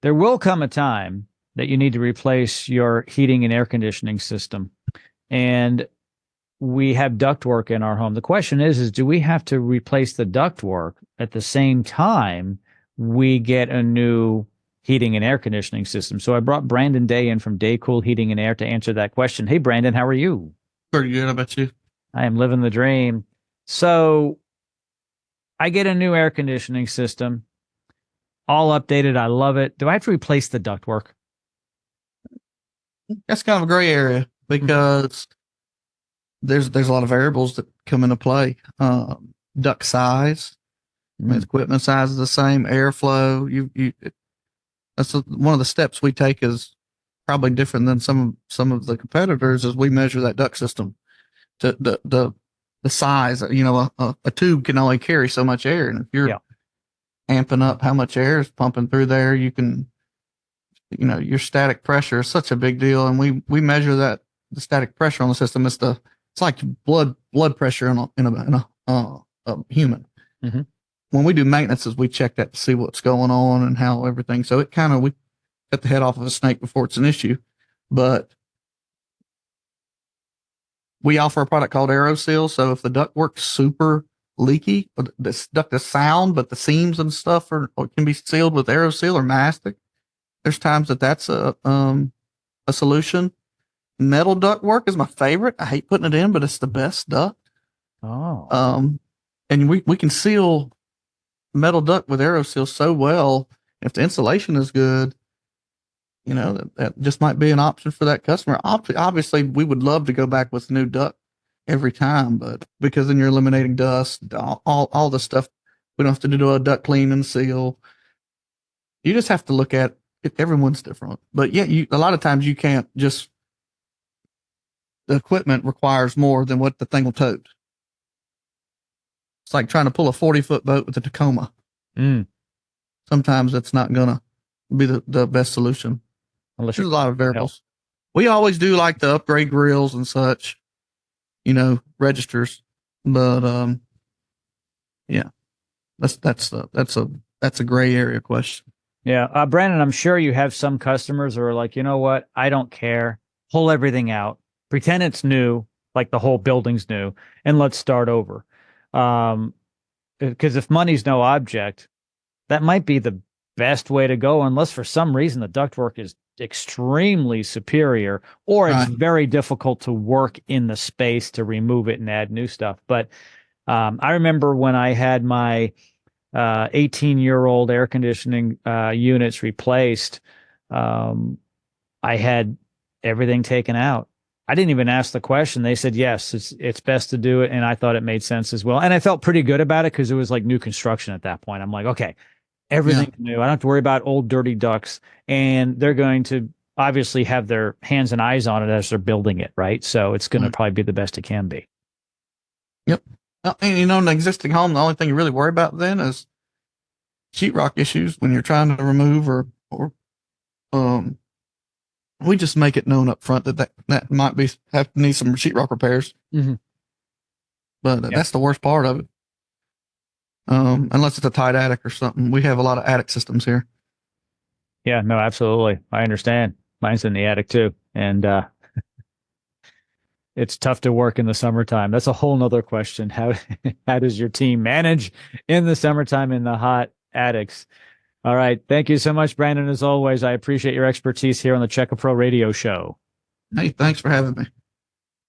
There will come a time that you need to replace your heating and air conditioning system. And we have ductwork in our home. The question is do we have to replace the ductwork at the same time we get a new heating and air conditioning system? So I brought Brandon Day in from Day Cool Heating and Air to answer that question. Hey, Brandon, how are you? Pretty good. How about you? I am living the dream. So I get a new air conditioning system, all updated. I love it. Do I have to replace the ductwork? That's kind of a gray area because there's a lot of variables that come into play. Duct size, I mean, equipment size is the same. Airflow. That's one of the steps we take is probably different than some of the competitors. Is we measure that duct system to the size. You know, a tube can only carry so much air, and if you're amping up how much air is pumping through there, you can, you know, your static pressure is such a big deal, and we measure that the static pressure on the system. It's like blood pressure in a human. Mm-hmm. When we do maintenances, we check that to see what's going on and how everything. So it kind of we cut the head off of a snake before it's an issue, but we offer a product called AeroSeal. So if the ductwork's super leaky, or the duct is sound, but the seams and stuff or can be sealed with AeroSeal or Mastic, there's times that's a solution. Metal ductwork is my favorite. I hate putting it in, but it's the best duct. Oh. And we can seal metal duct with AeroSeal so well. If the insulation is good, you know, that just might be an option for that customer. Obviously, we would love to go back with new duct every time, but because then you're eliminating dust, all the stuff. We don't have to do a duct clean and seal. You just have to look at it. Everyone's different, but yeah, a lot of times you can't just. The equipment requires more than what the thing will tote. It's like trying to pull a 40-foot boat with a Tacoma. Sometimes it's not gonna be the best solution. There's a lot of variables. We always do like the upgrade grills and such, you know, registers. But yeah, that's a gray area question. Yeah. Brandon, I'm sure you have some customers who are like, you know what? I don't care. Pull everything out. Pretend it's new, like the whole building's new, and let's start over. Because if money's no object, that might be the best way to go, unless for some reason the ductwork is extremely superior, or it's very difficult to work in the space to remove it and add new stuff. But I remember when I had my 18-year-old air conditioning units replaced, I had everything taken out. I didn't even ask the question. They said, yes, it's best to do it. And I thought it made sense as well. And I felt pretty good about it because it was like new construction at that point. I'm like, okay, everything's new. I don't have to worry about old dirty ducts. And they're going to obviously have their hands and eyes on it as they're building it, right? So it's going to probably be the best it can be. Yep. And you know, in the existing home, the only thing you really worry about then is sheetrock issues when you're trying to remove or we just make it known up front that might have to need some sheetrock repairs. But that's the worst part of it. Unless it's a tight attic or something. We have a lot of attic systems here. Yeah, no, absolutely. I understand. Mine's in the attic too. And it's tough to work in the summertime. That's a whole nother question. How does your team manage in the summertime in the hot attics? All right. Thank you so much, Brandon. As always, I appreciate your expertise here on the Check a Pro Radio Show. Hey, thanks for having me.